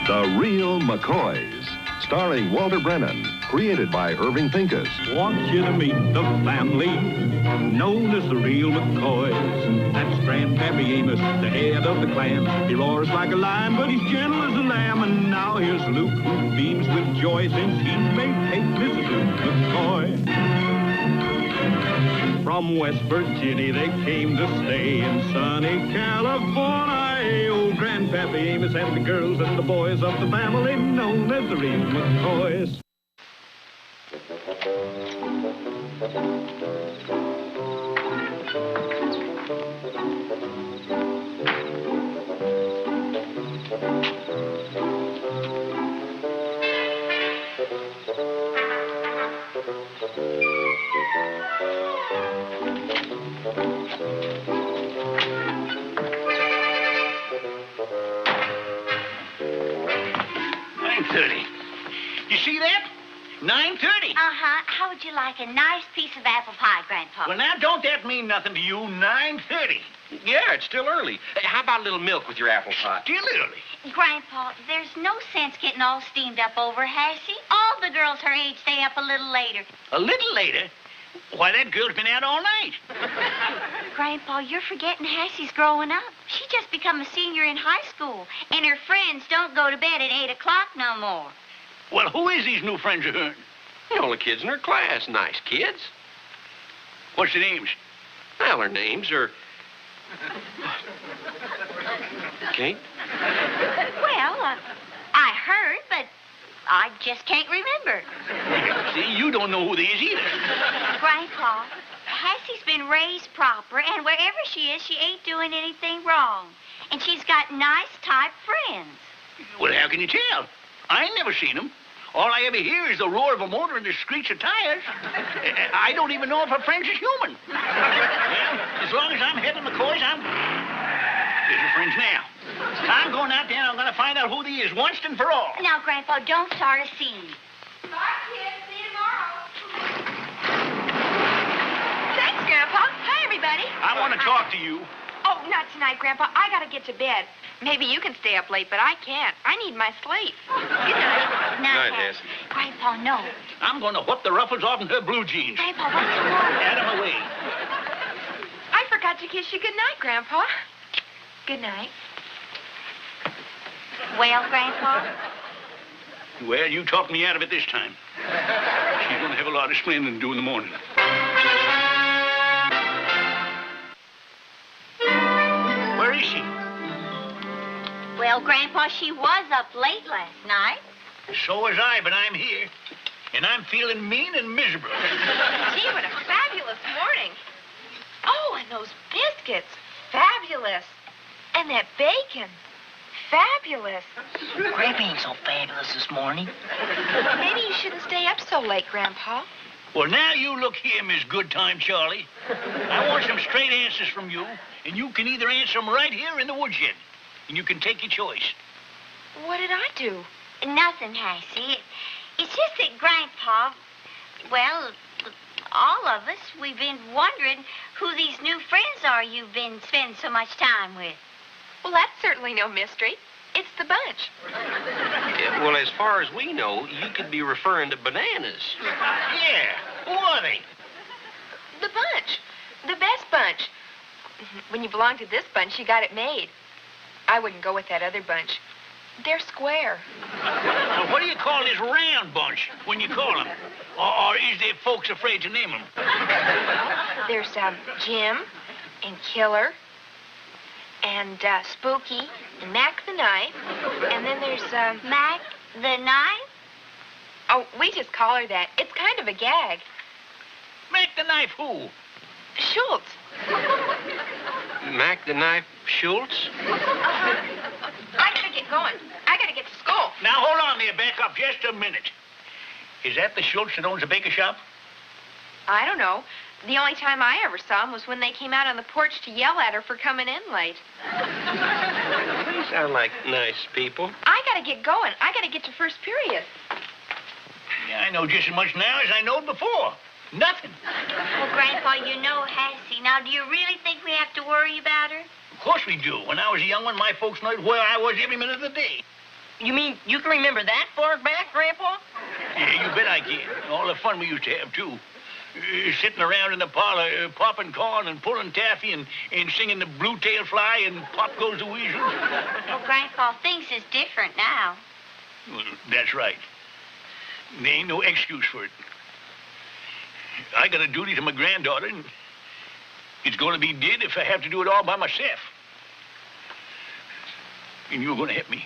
The Real Mccoys, starring Walter Brennan, created by Irving Pincus. Want you to meet the family known as the Real Mccoys. That's Grandpappy Amos, the head of the clan. He roars like a lion, but he's gentle as a lamb. And now here's Luke, who beams with joy since he's made Kate Mrs. Luke McCoy. From West Virginia they came to stay in sunny California. Old Grandpappy Amos and the girls and the boys of the family known as the Real McCoys. You see that? 9:30. Uh-huh. How would you like a nice piece of apple pie, Grandpa? Well, now, don't that mean nothing to you? 9:30. Yeah, it's still early. Hey, how about a little milk with your apple pie? Still early. Grandpa, there's no sense getting all steamed up over Hassie. All the girls her age stay up a little later. A little later? Why, that girl's been out all night. Grandpa, you're forgetting Hassie's growing up. She just become a senior in high school, and her friends don't go to bed at 8 o'clock no more. Well, who is these new friends of hers? All the kids in her class. Nice kids. What's their names? Well, their names are... Kate? Well, I heard, but I just can't remember. See, you don't know who they is either. Grandpa, Hassie's been raised proper, and wherever she is, she ain't doing anything wrong. And she's got nice type friends. Well, how can you tell? I ain't never seen them. All I ever hear is the roar of a motor and the screech of tires. I don't even know if her friends is human. Well, as long as I'm head of McCoys, There's her friends now. I'm going out there and I'm going to find out who they is once and for all. Now, Grandpa, don't start a scene. Bye, kids. See you tomorrow. Thanks, Grandpa. Hi, everybody. I want to talk to you. Oh, not tonight, Grandpa. I got to get to bed. Maybe you can stay up late, but I can't. I need my sleep. Good night. Night, Hassie. Grandpa, no. I'm going to whip the ruffles off in her blue jeans. Grandpa, what's the matter? Get 'em away. I forgot to kiss you good night, Grandpa. Good night. Well, Grandpa? Well, you talked me out of it this time. She's going to have a lot of explaining to do in the morning. Where is she? Well, Grandpa, she was up late last night. So was I, but I'm here. And I'm feeling mean and miserable. Gee, what a fabulous morning. Oh, and those biscuits. Fabulous. And that bacon. Fabulous. Grandpa ain't so fabulous this morning. Maybe you shouldn't stay up so late, Grandpa. Well, now you look here, Miss Goodtime Charlie. I want some straight answers from you, and you can either answer them right here in the woodshed, and you can take your choice. What did I do? Nothing, Hassie. It's just that Grandpa, well, all of us, we've been wondering who these new friends are you've been spending so much time with. Well, that's certainly no mystery. It's the bunch. Yeah, well, as far as we know, you could be referring to bananas. Yeah, who are they? The bunch. The best bunch. When you belong to this bunch, you got it made. I wouldn't go with that other bunch. They're square. Well, what do you call this round bunch when you call them? Or is there folks afraid to name them? There's Jim and Killer and Spooky and Mac the Knife. And then there's Mac the Knife? Oh, we just call her that. It's kind of a gag. Mac the Knife who? Schultz. Mac the Knife Schultz? I gotta get going. I gotta get to school. Now, hold on there. Back up just a minute. Is that the Schultz that owns the baker shop? I don't know. The only time I ever saw them was when they came out on the porch to yell at her for coming in late. They sound like nice people. I gotta get going. I gotta get to first period. Yeah, I know just as much now as I knowed before. Nothing. Well, Grandpa, you know Hassie. Now, do you really think we have to worry about her? Of course we do. When I was a young one, my folks knew where I was every minute of the day. You mean you can remember that far back, Grandpa? Yeah, you bet I can. All the fun we used to have, too. Sitting around in the parlor, popping corn and pulling taffy and singing the blue-tailed fly and Pop Goes the Weasel. Well, Grandpa, things is different now. Well, that's right. There ain't no excuse for it. I got a duty to my granddaughter, and it's going to be did if I have to do it all by myself. And you're going to help me.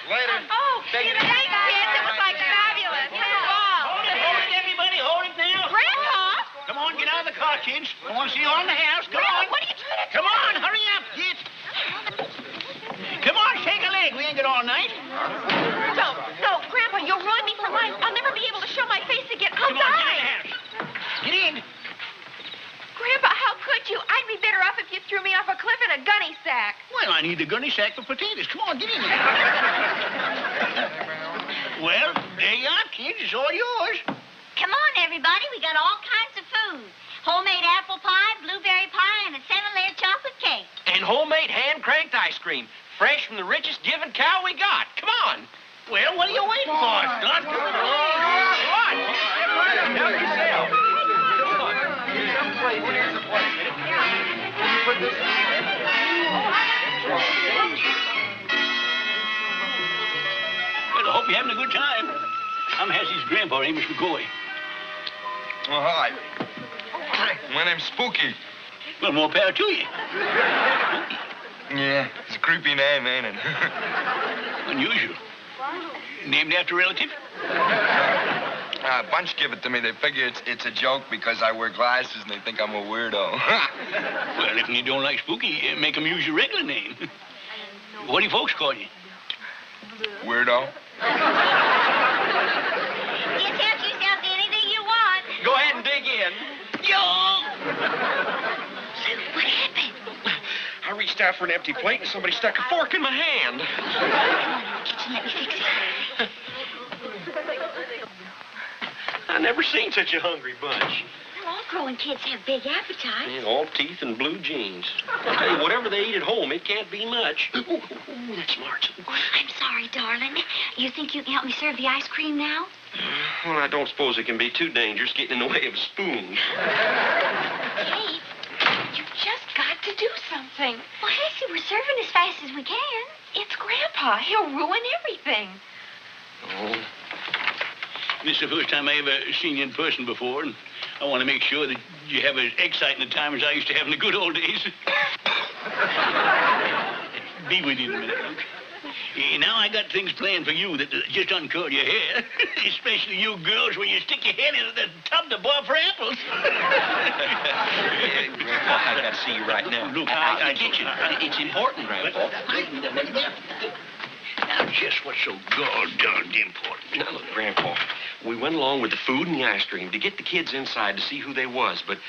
Later. Oh, thanks, kids. It was like fabulous. Wow. Hold it, everybody. Hold it now. Grandpa? Come on, get out of the car, kids. I want to see you all in the house. Come on. What are you trying to do? Come on, hurry up, kids. Come on, shake a leg. We ain't got all night. No, Grandpa, you'll ruin me for life. I'll never be able to show my face again. I'll Come on, get in the die. house. Get in. Grandpa, how could you? I'd be better off if you threw me off a cliff in a gunny sack. Well, I need the gunny sack for potatoes. Come on, get in there. Well, there you are, kids. It's all yours. Come on, everybody. We got all kinds of food. Homemade apple pie, blueberry pie, and a 7-layer chocolate cake. And homemade hand-cranked ice cream. Fresh from the richest given cow we got. Come on. Well, what are you waiting for? Start coming along. What? Help yourself. Come on. Here's the plate. Put this Well, I hope you're having a good time. I'm Hassie's grandpa, Amos McCoy. Oh, hi. My name's Spooky. Well, more power to you. Yeah, it's a creepy name, ain't it? Unusual. Named after a relative? A bunch give it to me. They figure it's a joke because I wear glasses and they think I'm a weirdo. Well, if you don't like Spooky, make them use your regular name. What do you folks call you? Weirdo? Just help yourself to anything you want. Go ahead and dig in. What happened? I reached out for an empty plate and somebody stuck a fork in my hand. Kitchen, let me fix it. I never seen such a hungry bunch. Well, all growing kids have big appetites. And all teeth and blue jeans. I tell you, whatever they eat at home, it can't be much. Ooh, that's smart. I'm sorry, darling. You think you can help me serve the ice cream now? Well, I don't suppose it can be too dangerous getting in the way of a spoon. Kate, you've just got to do something. Well, Hassie, we're serving as fast as we can. It's Grandpa. He'll ruin everything. Oh. This is the first time I ever seen you in person before, and I want to make sure that you have as exciting a time as I used to have in the good old days. Be with you in a minute, Luke. Now I got things planned for you that just uncurl your hair. Especially you girls when you stick your head into the tub to boil for apples. Grandpa, I got to see you right now. Look, I get you. It's important, Grandpa. Now, just what's so gall-darned important? Now, look, Grandpa, we went along with the food and the ice cream to get the kids inside to see who they was, but,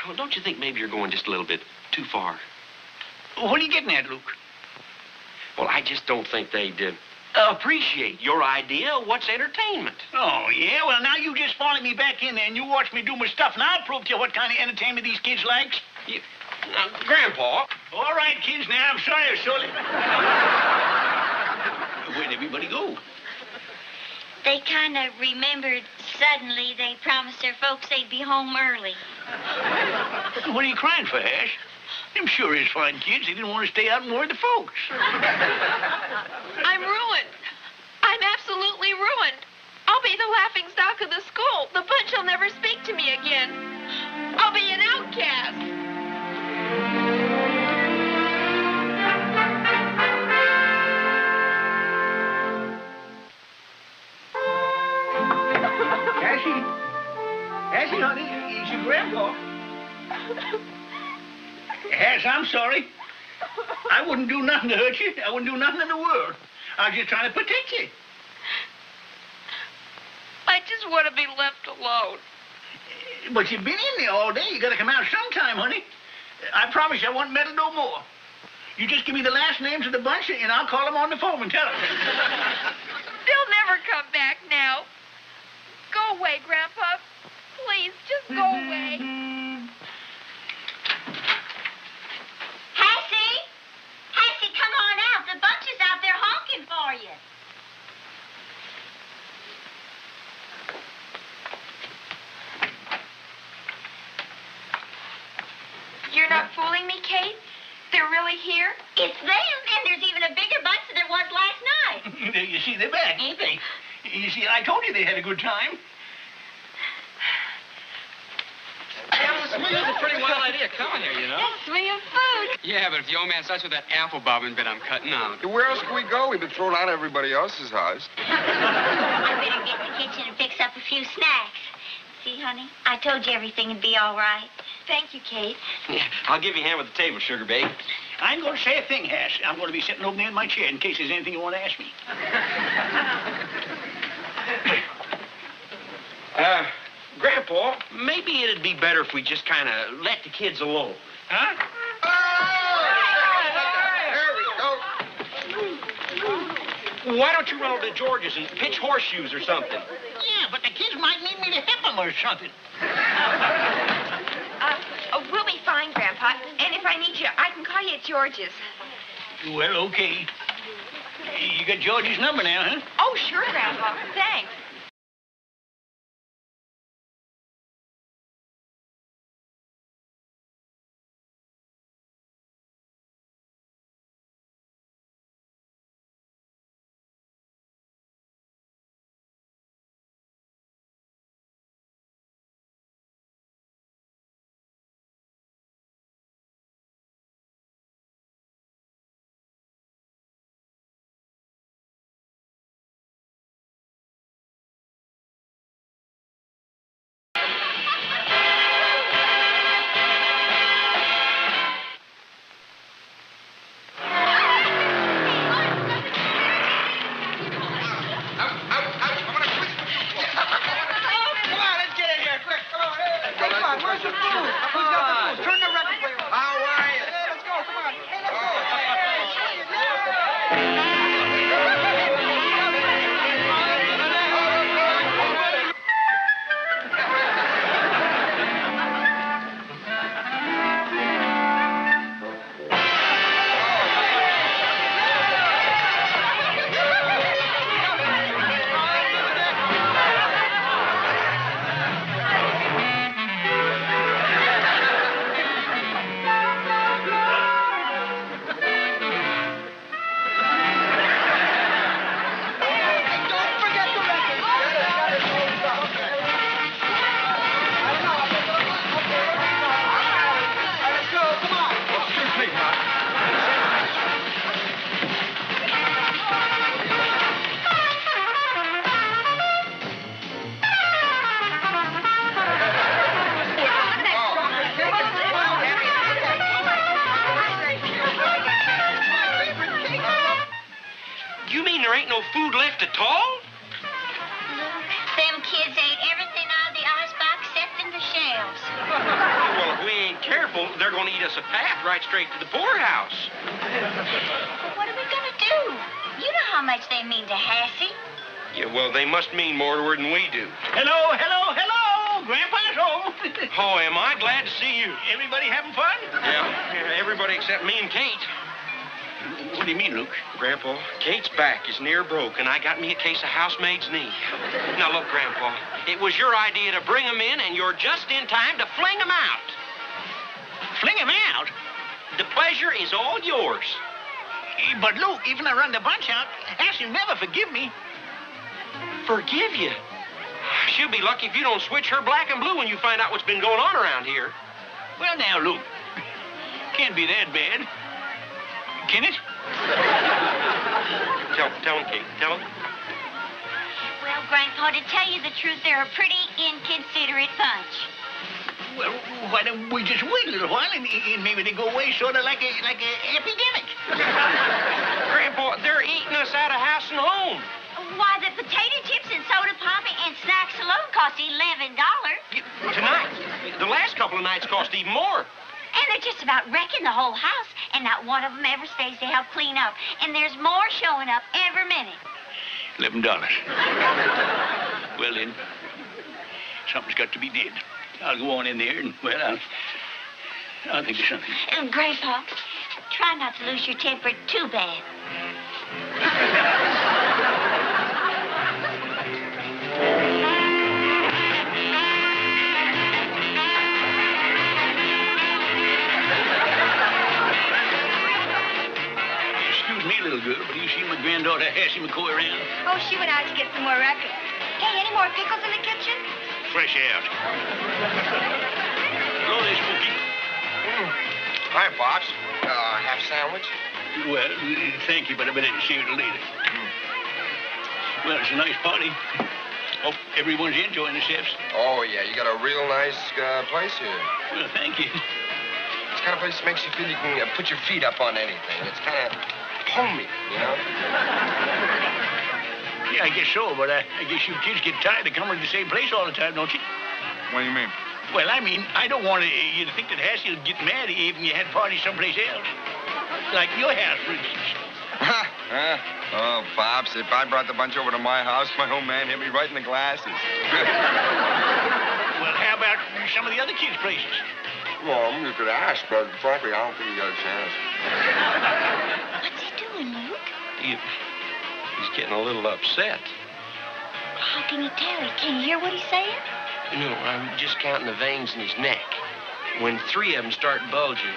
well, don't you think maybe you're going just a little bit too far? What are you getting at, Luke? Well, I just don't think they'd appreciate your idea of what's entertainment. Oh, yeah? Well, now you just follow me back in there and you watch me do my stuff, and I'll prove to you what kind of entertainment these kids likes. Now, Grandpa. All right, kids, now, I'm sorry, Sully. Where'd everybody go? They kind of remembered suddenly they promised their folks they'd be home early. What are you crying for, Ash? Them sure is fine kids. They didn't want to stay out and worry the folks. I'm ruined. I'm absolutely ruined. I'll be the laughingstock of the school. The bunch will never speak to me again. I'll be an outcast. Hassie, honey, it's your grandpa. Hass, I'm sorry. I wouldn't do nothing to hurt you. I wouldn't do nothing in the world. I was just trying to protect you. I just want to be left alone. But you've been in there all day. You got to come out sometime, honey. I promise you I won't meddle no more. You just give me the last names of the bunch, and I'll call them on the phone and tell them. They'll never come back now. Go away, Grandpa. Kate? They're really here? It's them, and there's even a bigger bunch than there was last night. You see, they're back, ain't they? You see, I told you they had a good time. Yeah, it's a pretty wild idea coming here, you know? That's me of food. Yeah, but if the old man starts with that apple bobbing bit, I'm cutting out. Where else can we go? We've been thrown out of everybody else's house. I better get in the kitchen and fix up a few snacks. See, honey, I told you everything would be all right. Thank you, Kate. Yeah, I'll give you a hand with the table, Sugar Babe. I ain't going to say a thing, Hass. I'm going to be sitting over there in my chair in case there's anything you want to ask me. Grandpa, maybe it'd be better if we just kind of let the kids alone. Huh? Why don't you run over to George's and pitch horseshoes or something? Yeah, but the kids might need me to help them or something. We'll be fine, Grandpa. And if I need you, I can call you at George's. Well, okay. You got George's number now, huh? Oh, sure, Grandpa. Thanks. You mean there ain't no food left at all? Look, them kids ate everything out of the icebox except in the shells. Well, if we ain't careful, they're going to eat us a path right straight to the poorhouse. Well, what are we going to do? You know how much they mean to Hassie. Yeah, well, they must mean more to her than we do. Hello, hello, hello! Grandpa's home. Oh, am I glad to see you. Everybody having fun? Yeah, everybody except me and Kate. What do you mean, Luke? Grandpa, Kate's back is near broke, and I got me a case of housemaid's knee. Now, look, Grandpa, it was your idea to bring them in, and you're just in time to fling them out. Fling him out? The pleasure is all yours. But, Luke, even I run the bunch out, Hassie will never forgive me. Forgive you? She'll be lucky if you don't switch her black and blue when you find out what's been going on around here. Well, now, Luke, can't be that bad. Can it? Tell him, Kate. Tell him. Well, Grandpa, to tell you the truth, they're a pretty inconsiderate bunch. Well, why don't we just wait a little while and maybe they go away sort of like a epidemic? Grandpa, they're eating us out of house and home. Why, the potato chips and soda pop and snacks alone cost $11. Tonight, the last couple of nights cost even more. And they're just about wrecking the whole house, and not one of them ever stays to help clean up. And there's more showing up every minute. $11. Well, then, something's got to be did. I'll go on in there and, well, I'll think of something. Grandpa, try not to lose your temper too bad. Hassie McCoy around? Oh, she went out to get some more records. Hey, any more pickles in the kitchen? Fresh out. Hello there, Smokey. Hi, Pops. Half sandwich? Well, thank you, but I better save it later. Well, it's a nice party. Hope everyone's enjoying themselves. Oh, yeah, you got a real nice place here. Well, thank you. It's the kind of place that makes you feel you can put your feet up on anything. It's kind of homey, you know? Yeah, I guess so, but I guess you kids get tired of coming to the same place all the time, don't you? What do you mean? Well, I mean, I don't want you to think that Hassie would get mad even you had parties someplace else. Like your house, for instance. Oh, Pops, if I brought the bunch over to my house, my old man hit me right in the glasses. Well, how about some of the other kids' places? Well, you could ask, but frankly, I don't think you got a chance. What's he doing, Luke? He's getting a little upset. How can you tell? Can you hear what he's saying? No, I'm just counting the veins in his neck. When 3 of them start bulging,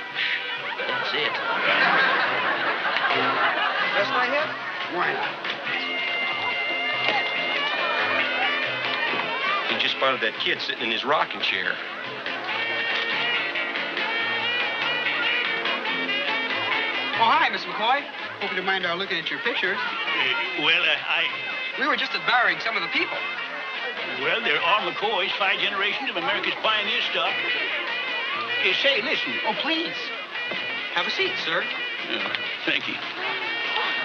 that's it. That's my hit? Why not? He just spotted that kid sitting in his rocking chair. Oh, hi, Miss McCoy. Hope you don't mind looking at your pictures. We were just admiring some of the people. Well, they're all Mccoys, 5 generations of America's pioneer stock. Say, listen. Oh, please. Have a seat, sir. Thank you.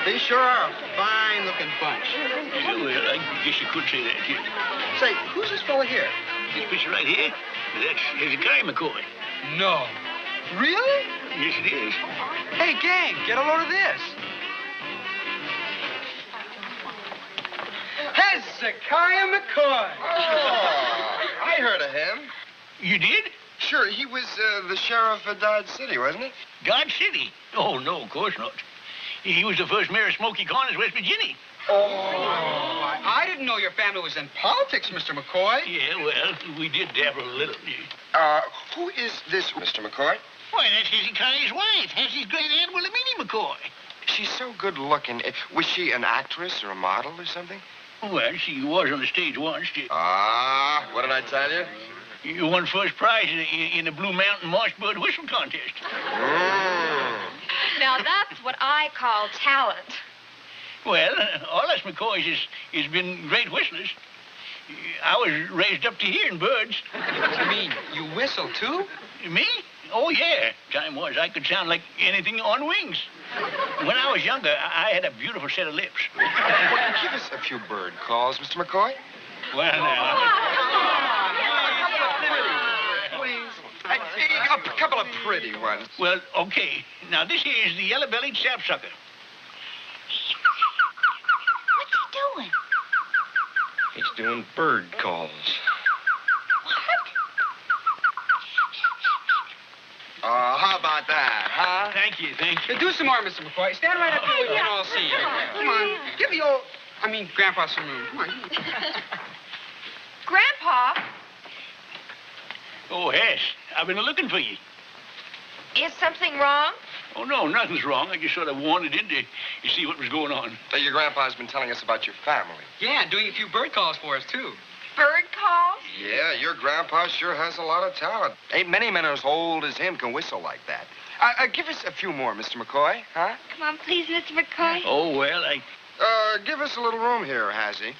They sure are a fine-looking bunch. Yeah, well, I guess you could say that, yeah. Say, who's this fella here? This picture right here, that's Hezekiah McCoy. No. Really? Yes, it is. Hey, gang, get a load of this. Hezekiah McCoy. Oh, I heard of him. You did? Sure, he was the sheriff of Dodge City, wasn't he? Dodge City? Oh, no, of course not. He was the first mayor of Smoky Corners, West Virginia. Oh, I didn't know your family was in politics, Mr. McCoy. Yeah, well, we did dabble a little. Who is this, Mr. McCoy? Why, that's Hezekiah's wife, Hassie's great-aunt Wilhelmina McCoy. She's so good-looking. Was she an actress or a model or something? Well, she was on the stage once. What did I tell you? You won first prize in the Blue Mountain Marshbird Whistle Contest. Now, that's what I call talent. Well, all us McCoys has been great whistlers. I was raised up to hearing birds. You mean you whistle, too? Me? Oh, yeah. Time was I could sound like anything on wings. When I was younger, I had a beautiful set of lips. Give us a few bird calls, Mr. McCoy. Well, now... A couple of pretty ones. Well, okay. Now, this here is the yellow-bellied sapsucker. What's he doing? He's doing bird calls. How about that, huh? Thank you, thank you. Do some more, Mr. McCoy. Stand right up here where we can all see you. Come on. Give the Grandpa some room. Come on. Grandpa, Oh, Hess, I've been looking for you. is something wrong? Oh, no, nothing's wrong. I just sort of wandered in to see what was going on. Your grandpa's been telling us about your family. Yeah, doing a few bird calls for us, too. Bird calls? Yeah, your grandpa sure has a lot of talent. Ain't many men as old as him can whistle like that. Give us a few more, Mr. McCoy, huh? Come on, please, Mr. McCoy. Oh, well, Give us a little room here, Hassie.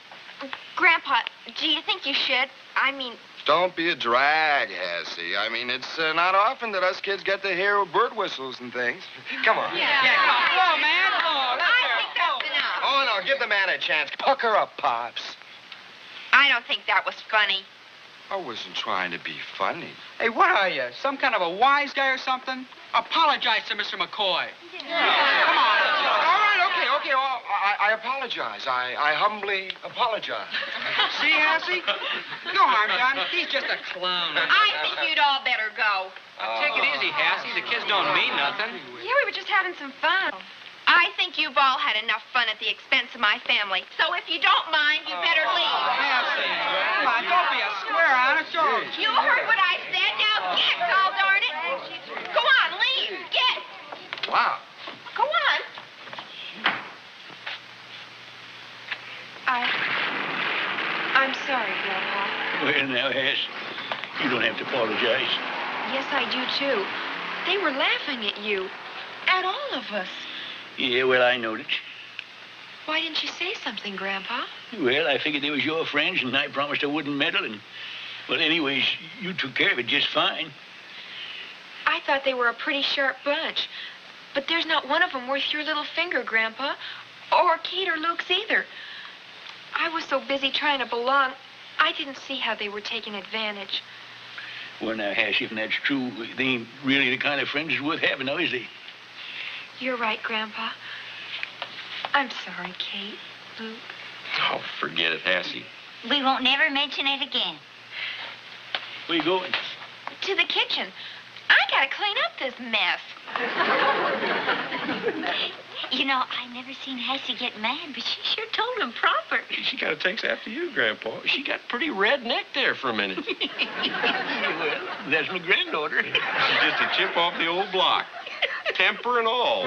Grandpa, do you think you should? I mean... Don't be a drag, Hassie. I mean, it's not often that us kids get to hear bird whistles and things. Come on. Yeah, come on. Whoa, man. Whoa, let's I think that's enough. Oh, no, give the man a chance. Pucker up, Pops. I don't think that was funny. I wasn't trying to be funny. Hey, what are you? Some kind of a wise guy or something? Apologize to Mr. McCoy. Yeah. Come on. All right, okay. Oh, I apologize. I humbly apologize. See, Hassie? No harm done. He's just a clown. I think you'd all better go. Take it easy, Hassie. The kids don't mean nothing. Yeah, we were just having some fun. I think you've all had enough fun at the expense of my family. So if you don't mind, you better leave. Hassie, come on, don't be a square, honest. You heard what I said. Now get, gol darn it. Go on, leave. Get. Wow. Go on. sorry, Grandpa. Well, now, Hass, you don't have to apologize. Yes, I do, too. They were laughing at you. At all of us. Yeah, well, I noticed. Why didn't you say something, Grandpa? Well, I figured they was your friends, and I promised I wouldn't meddle, and... Well, anyways, you took care of it just fine. I thought they were a pretty sharp bunch. But there's not one of them worth your little finger, Grandpa. Or Kate or Luke's either. I was so busy trying to belong, I didn't see how they were taking advantage. Well, now, Hash, if that's true, they ain't really the kind of friends that's worth having, now, is they? You're right, Grandpa. I'm sorry, Kate, Luke. Oh, forget it, Hassie. We won't never mention it again. Where you going? To the kitchen. I gotta clean up this mess. You know, I never seen Hassie get mad, but she sure told him proper. She kind of takes after you, Grandpa. She got pretty red neck there for a minute. Well, that's my granddaughter. She's just a chip off the old block. Temper and all.